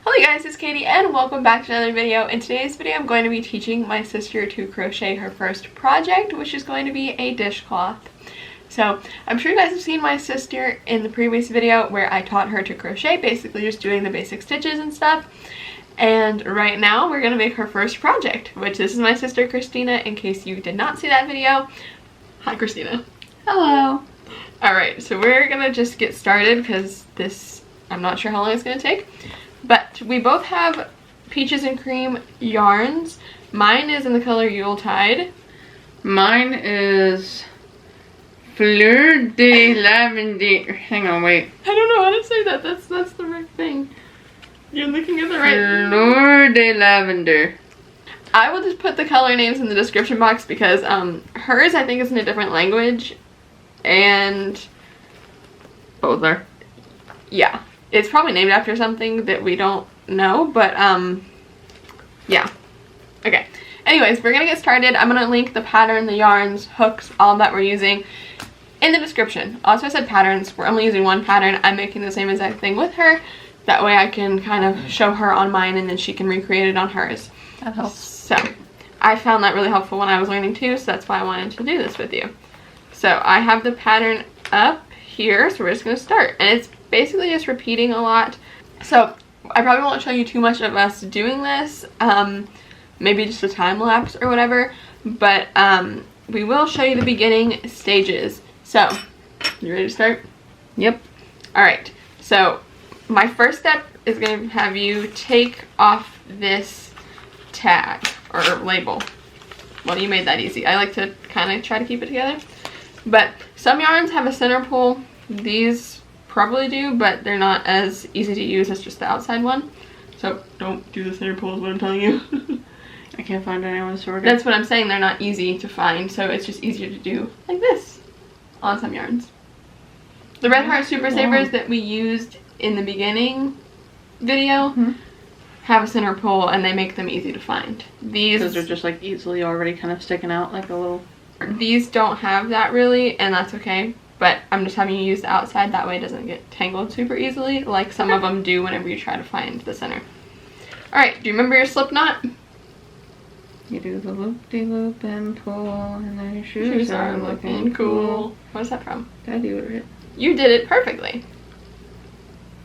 Hello guys, it's Katie and welcome back to another video. In today's video I'm going to be teaching my sister to crochet her first project, which is going to be a dishcloth. So I'm sure you guys have seen my sister in the previous video where I taught her to crochet, basically just doing the basic stitches and stuff. And right now we're going to make her first project, which this is my sister Christina, in case you did not see that video. Hi Christina. Hello. Alright, so we're going to just get started because this, I'm not sure how long it's going to take. But we both have Peaches and Cream yarns. Mine is in the color Yuletide. Mine is Fleur de Lavender. Hang on, wait. I don't know how to say that. That's the right thing. You're looking at the right. Fleur de Lavender. I will just put the color names in the description box because hers I think is in a different language, and Both are. Yeah. It's probably named after something that we don't know, but yeah. Okay. Anyways, we're gonna get started. I'm gonna link the pattern, the yarns, hooks, all that we're using in the description. Also, I said patterns. We're only using one pattern. I'm making the same exact thing with her. That way I can kind of show her on mine and then she can recreate it on hers. That helps. So, I found that really helpful when I was learning too, so that's why I wanted to do this with you. So, I have the pattern up here, so we're just gonna start. And it's basically just repeating a lot. So I probably won't show you too much of us doing this, maybe just a time lapse or whatever, but we will show you the beginning stages. So you ready to start? Yep. Alright, so my first step is going to have you take off this tag or label. Well, you made that easy. I like to kind of try to keep it together, but some yarns have a center pull. These probably do, but they're not as easy to use as just the outside one. So don't do the center pull is what I'm telling you. I can't find anyone's sorted. That's what I'm saying, they're not easy to find, so it's just easier to do like this on some yarns. The Red Heart Super Savers that we used in the beginning video have a center pull and they make them easy to find. These are just like easily already kind of sticking out like a little... These don't have that really, and that's okay. But I'm just having you use the outside, that way it doesn't get tangled super easily, like some of them do whenever you try to find the center. Alright, do you remember your slip knot? You do the loop-de-loop and pull, and then your shoes Shoes are looking cool. What is that from? Daddy would it. You did it perfectly.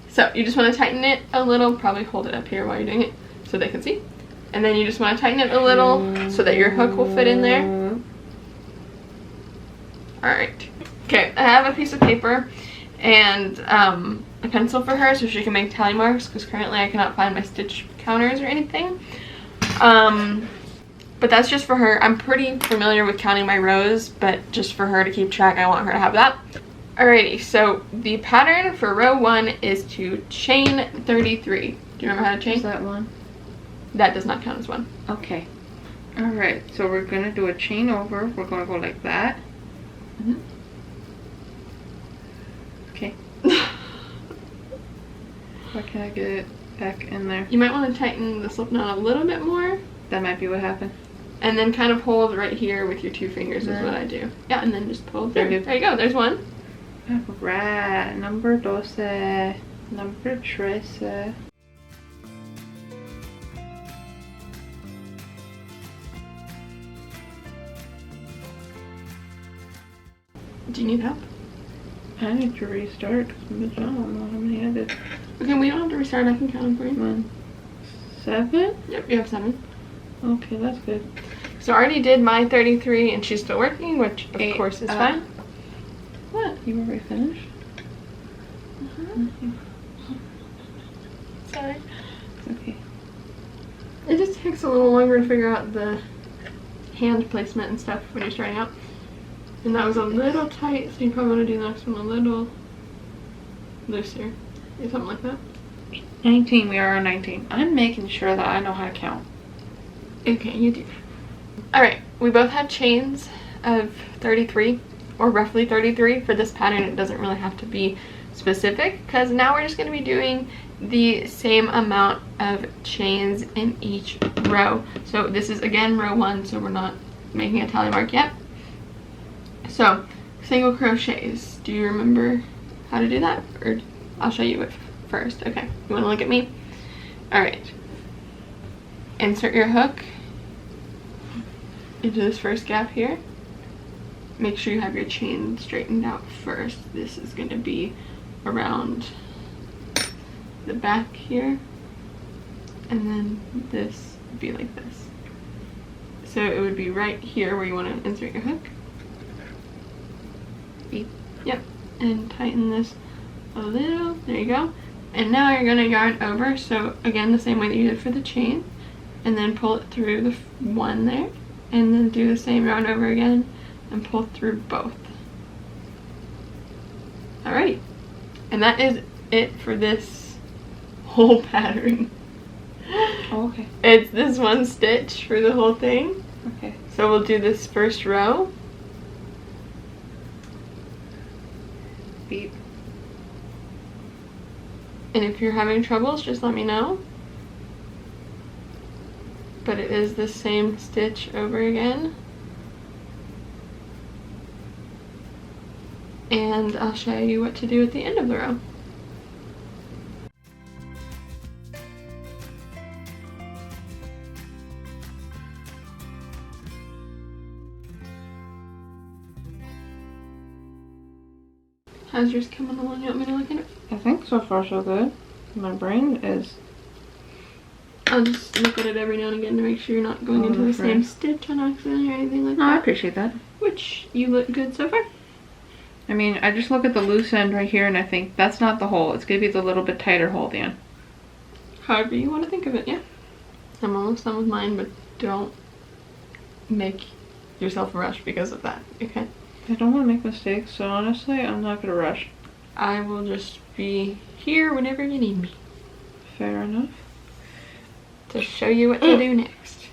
So, you just want to tighten it a little, probably hold it up here while you're doing it, so they can see. And then you just want to tighten it a little, so that your hook will fit in there. Alright. Okay, I have a piece of paper and a pencil for her so she can make tally marks, because currently I cannot find my stitch counters or anything. But that's just for her. I'm pretty familiar with counting my rows, but just for her to keep track, I want her to have that. Alrighty, so the pattern for row 1 is to chain 33. Do you remember how to chain? Is that one? That does not count as one. Okay. Alright, so we're going to do a chain over. We're going to go like that. Okay. Why can't I get it back in there? You might want to tighten the slip knot a little bit more. That might be what happened. And then kind of hold right here with your 2 fingers is what I do. Yeah, and then just pull through. There you go, there's one. Right, number 12, number 13. Do you need help? I need to restart because I don't know how many I did. Okay, we don't have to restart. I can count them for you. 1, 7? Yep, you have 7. Okay, that's good. So I already did my 33 and she's still working, which of 8, course is fine. What? You already finished? Sorry. Okay. It just takes a little longer to figure out the hand placement and stuff when you're starting out. And that was a little tight, so you probably want to do the next one a little looser. Or something like that. 19, we are on 19. I'm making sure that I know how to count. Okay, you do. Alright, we both have chains of 33, or roughly 33. For this pattern, it doesn't really have to be specific, because now we're just going to be doing the same amount of chains in each row. So this is, again, row 1, so we're not making a tally mark yet. So, single crochets. Do you remember how to do that? Or I'll show you it first. Okay, you want to look at me? Alright. Insert your hook into this first gap here. Make sure you have your chain straightened out first. This is going to be around the back here, and then this would be like this. So it would be right here where you want to insert your hook. Beep. Yep, and tighten this a little. There you go. And now you're going to yarn over, so again the same way that you did for the chain, and then pull it through the one there, and then do the same yarn over again and pull through both. Alrighty, and that is it for this whole pattern. Oh, okay. It's this one stitch for the whole thing. Okay. So we'll do this first row. Beep. And if you're having troubles, just let me know. But it is the same stitch over again. And I'll show you what to do at the end of the row. How's yours coming along? You want me to look at it? I think so far so good. My brain is... I'll just look at it every now and again to make sure you're not going into the same stitch on accident or anything like No, that. I appreciate that. Which, you look good so far. I mean, I just look at the loose end right here and I think that's not the hole. It's going to be the little bit tighter hole at the end. However you want to think of it, yeah. I'm almost done with mine, but don't make yourself rush because of that, okay? I don't want to make mistakes, so honestly, I'm not going to rush. I will just be here whenever you need me. Fair enough. To show you what to do next.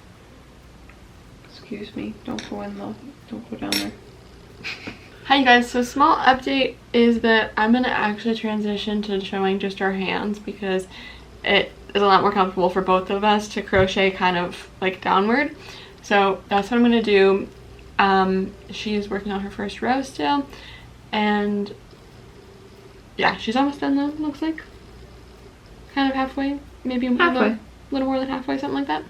Excuse me. Don't go in though. Don't go down there. Hi you guys, so small update is that I'm going to actually transition to showing just our hands because it is a lot more comfortable for both of us to crochet kind of like downward. So that's what I'm going to do. She's working on her first row still, and yeah, she's almost done though, looks like. Kind of halfway, maybe halfway. A little more than halfway, something like that.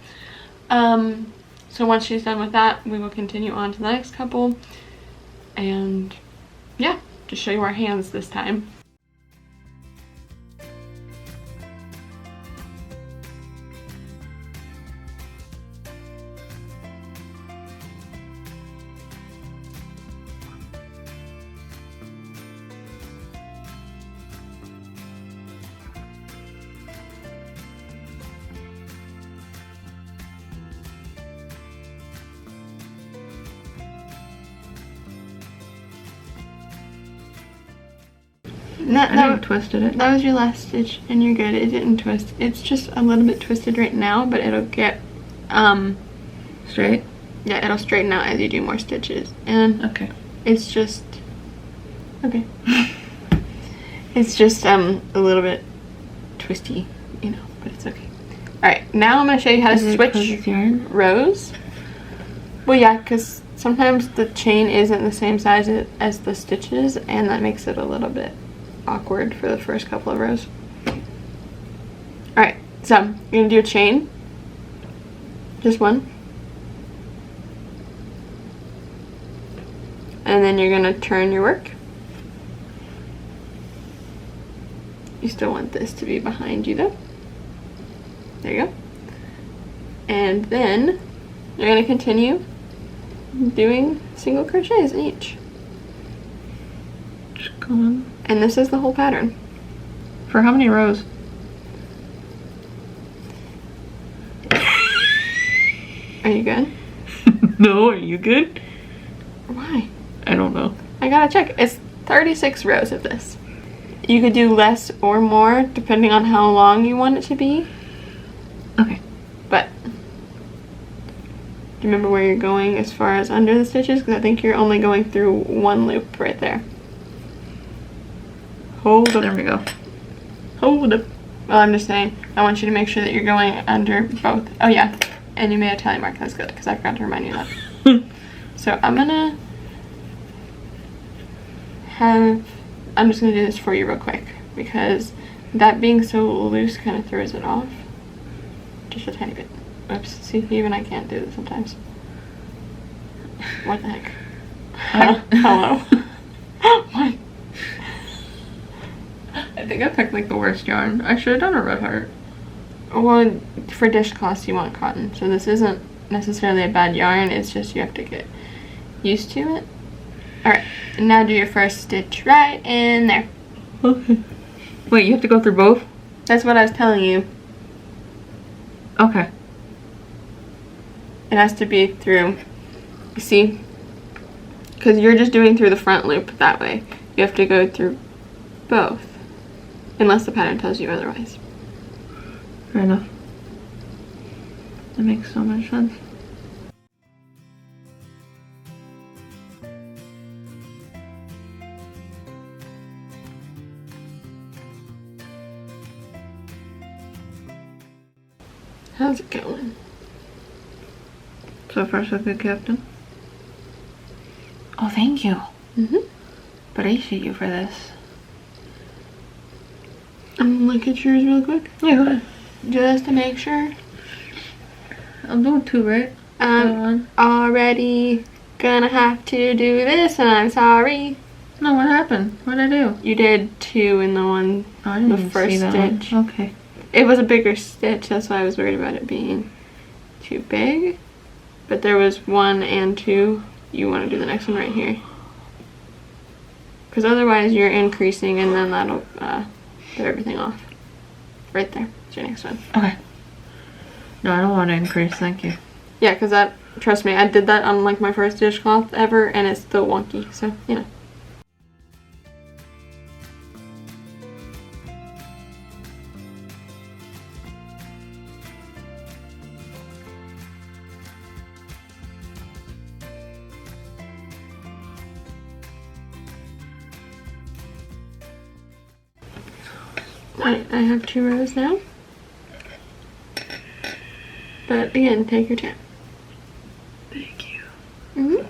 So once she's done with that, we will continue on to the next couple, and yeah, just show you our hands this time. I twisted it. That was your last stitch, and you're good. It didn't twist. It's just a little bit twisted right now, but it'll get straight. Yeah, it'll straighten out as you do more stitches. And okay, it's just okay. It's just a little bit twisty, you know, but it's okay. All right, now I'm gonna show you how to switch rows. Well, yeah, because sometimes the chain isn't the same size as the stitches, and that makes it a little bit awkward for the first couple of rows. Alright, so you're going to do a chain, just one, and then you're going to turn your work. You still want this to be behind you though. There you go. And then you're going to continue doing single crochets in each. Just go on. And this is the whole pattern. For how many rows? Are you good? No, are you good? Why? I don't know. I gotta check. It's 36 rows of this. You could do less or more depending on how long you want it to be. Okay. But do you remember where you're going as far as under the stitches? Because I think you're only going through one loop right there. Hold up. There we go. Hold up. Well, I'm just saying, I want you to make sure that you're going under both. Oh yeah, and you made a tally mark. That's good, because I forgot to remind you of that. So I'm just gonna do this for you real quick, because that being so loose kind of throws it off. just a tiny bit. Oops, see, even I can't do this sometimes. What the heck? Hello? What? I think I picked like the worst yarn. I should have done a red heart. Well, for dishcloths you want cotton, so this isn't necessarily a bad yarn, it's just you have to get used to it. Alright, now do your first stitch right in there. Okay. Wait, you have to go through both? That's what I was telling you. Okay. It has to be through, see? Because you're just doing through the front loop that way. You have to go through both. Unless the pattern tells you otherwise. Fair enough. That makes so much sense. How's it going? So far so good, Captain. Oh, thank you. Appreciate you for this. I'm gonna look at yours real quick. Yeah, go ahead. Just to make sure. I'm doing 2, right? I'm already gonna have to do this, and I'm sorry. No, what happened? What did I do? You did 2 in the one, Oh, I didn't the even first see that stitch. one. Okay. It was a bigger stitch, that's why I was worried about it being too big. But there was 1 and 2. You want to do the next one right here. Because otherwise you're increasing, and then that'll throw everything off. Right there. That's your next one. Okay. No, I don't want to increase, thank you. Yeah, because that, trust me, I did that on like my first dishcloth ever, and it's still wonky, so, you know. Alright, I have 2 rows now. But again, take your time. Thank you.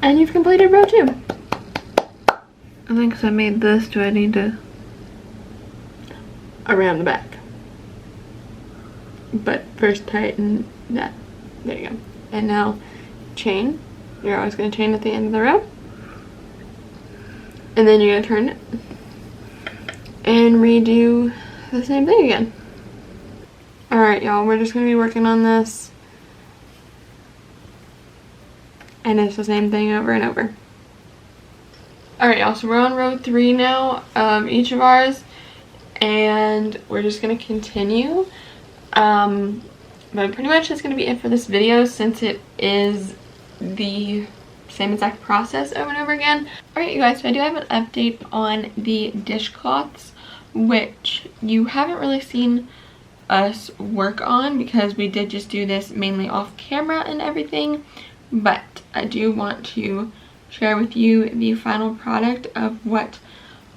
And you've completed row 2. I think 'cause I made this, do I need to... Around the back. But first tighten that. There you go. And now chain. You're always going to chain at the end of the row. And then you're going to turn it. And redo the same thing again. Alright, y'all, we're just going to be working on this. And it's the same thing over and over. Alright, y'all, so we're on row 3 now, each of ours. And we're just going to continue. But pretty much that's going to be it for this video, since it is the same exact process over and over again. Alright, you guys, so I do have an update on the dishcloths, which you haven't really seen us work on because we did just do this mainly off camera and everything. But I do want to share with you the final product of what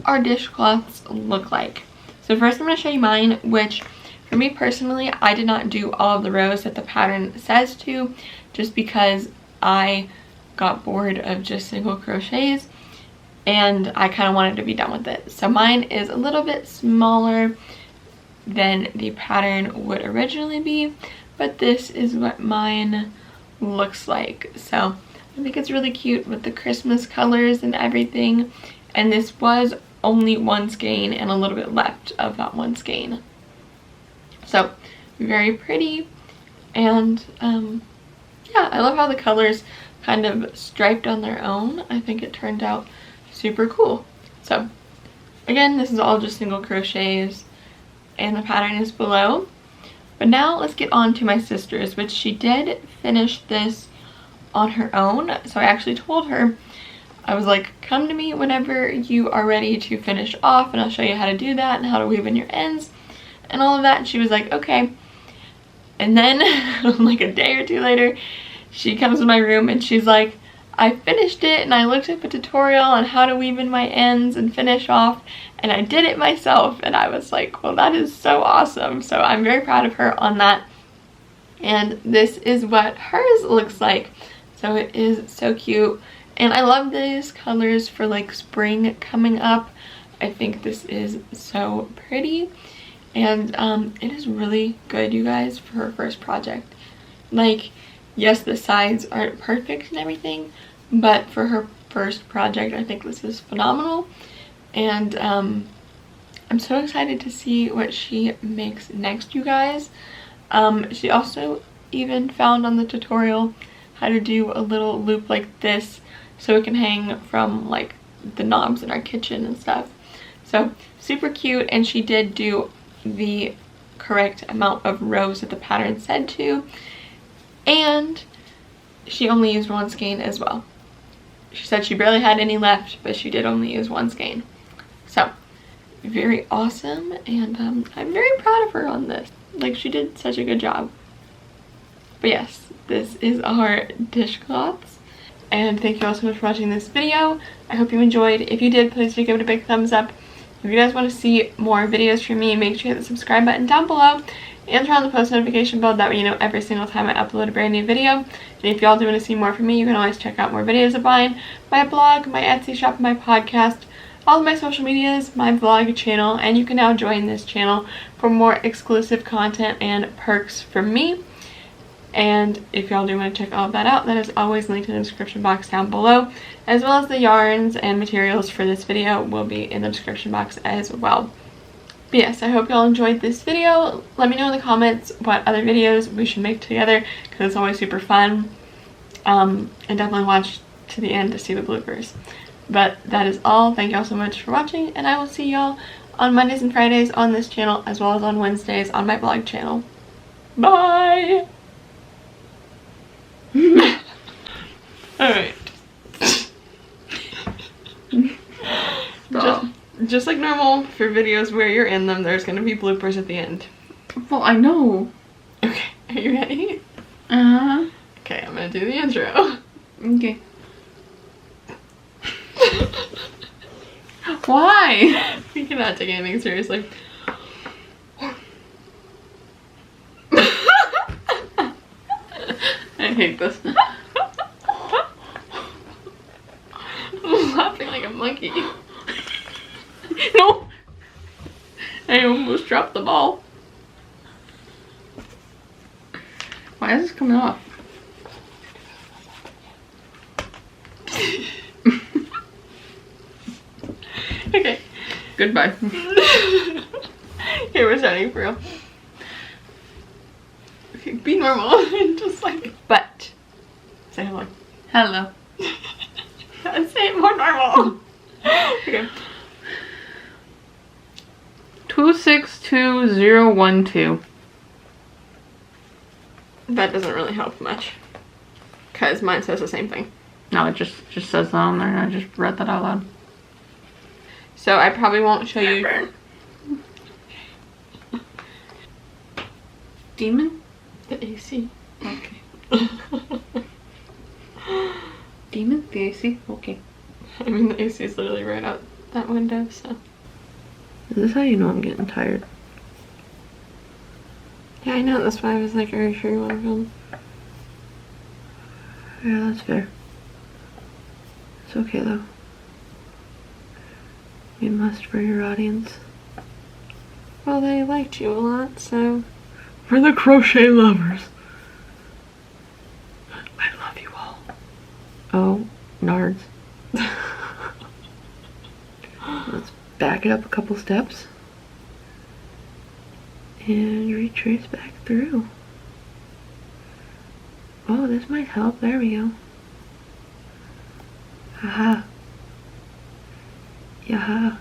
our dishcloths look like. So first I'm going to show you mine, which for me personally, I did not do all of the rows that the pattern says to, just because I got bored of just single crochets and I kind of wanted to be done with it. So mine is a little bit smaller than the pattern would originally be, but this is what mine looks like. So I think it's really cute with the Christmas colors and everything, and this was only 1 skein and a little bit left of that 1 skein. So very pretty, and yeah, I love how the colors kind of striped on their own. I think it turned out super cool. So again, this is all just single crochets and the pattern is below. But now let's get on to my sister's, which she did finish this on her own. So I actually told her, I was like, come to me whenever you are ready to finish off and I'll show you how to do that and how to weave in your ends and all of that. And she was like, okay. And then like a day or 2 later, she comes to my room and she's like, I finished it and I looked up a tutorial on how to weave in my ends and finish off, and I did it myself. And I was like, well, that is so awesome. So I'm very proud of her on that. And this is what hers looks like. So it is so cute. And I love these colors for like spring coming up. I think this is so pretty. And it is really good, you guys, for her first project. Like, yes, the sides aren't perfect and everything, but for her first project, I think this is phenomenal. And I'm so excited to see what she makes next, you guys. She also even found on the tutorial how to do a little loop like this so it can hang from like the knobs in our kitchen and stuff. So super cute, and she did do the correct amount of rows that the pattern said to, and she only used one skein as well. She said she barely had any left, but she did only use one skein. So very awesome, and I'm very proud of her on this. Like, she did such a good job. But yes, this is our dishcloths, and thank you all so much for watching this video. I hope you enjoyed. If you did, please do give it a big thumbs up. If you guys want to see more videos from me, make sure you hit the subscribe button down below and turn on the post notification bell. That way you know every single time I upload a brand new video. And if y'all do want to see more from me, you can always check out more videos of mine, my blog, my Etsy shop, my podcast, all of my social medias, my vlog channel, and you can now join this channel for more exclusive content and perks from me. And if y'all do want to check all of that out, that is always linked in the description box down below, as well as the yarns and materials for this video will be in the description box as well. But yes, I hope y'all enjoyed this video. Let me know in the comments what other videos we should make together, because it's always super fun. And definitely watch to the end to see the bloopers. But that is all. Thank y'all so much for watching, and I will see y'all on Mondays and Fridays on this channel, as well as on Wednesdays on my blog channel. Bye! Alright. Just like normal, for videos where you're in them, there's gonna be bloopers at the end. Well, I know. Okay, are you ready? Uh-huh. Okay, I'm gonna do the intro. Okay. Why? We cannot take anything seriously. I hate this. I'm laughing like a monkey. No! I almost dropped the ball. Why is this coming off? Okay. Goodbye. Okay, we're starting for real. Okay, be normal. Just like, but. Say hello. Hello. Say it more normal. Okay. 262012. That doesn't really help much, because mine says the same thing. No, it just says that on there, and I just read that out loud. So I probably won't show you. Demon? The AC. Okay. Demon? The AC? Okay. I mean, the AC is literally right out that window, so. Is this how you know I'm getting tired? Yeah, I know. That's why I was like, are you sure you want to film? Yeah, that's fair. It's okay, though. You must for your audience. Well, they liked you a lot, so. For the crochet lovers. I love you all. Oh, nards. Let's back it up a couple steps. And retrace back through. Oh, this might help. There we go. Haha. Yaha.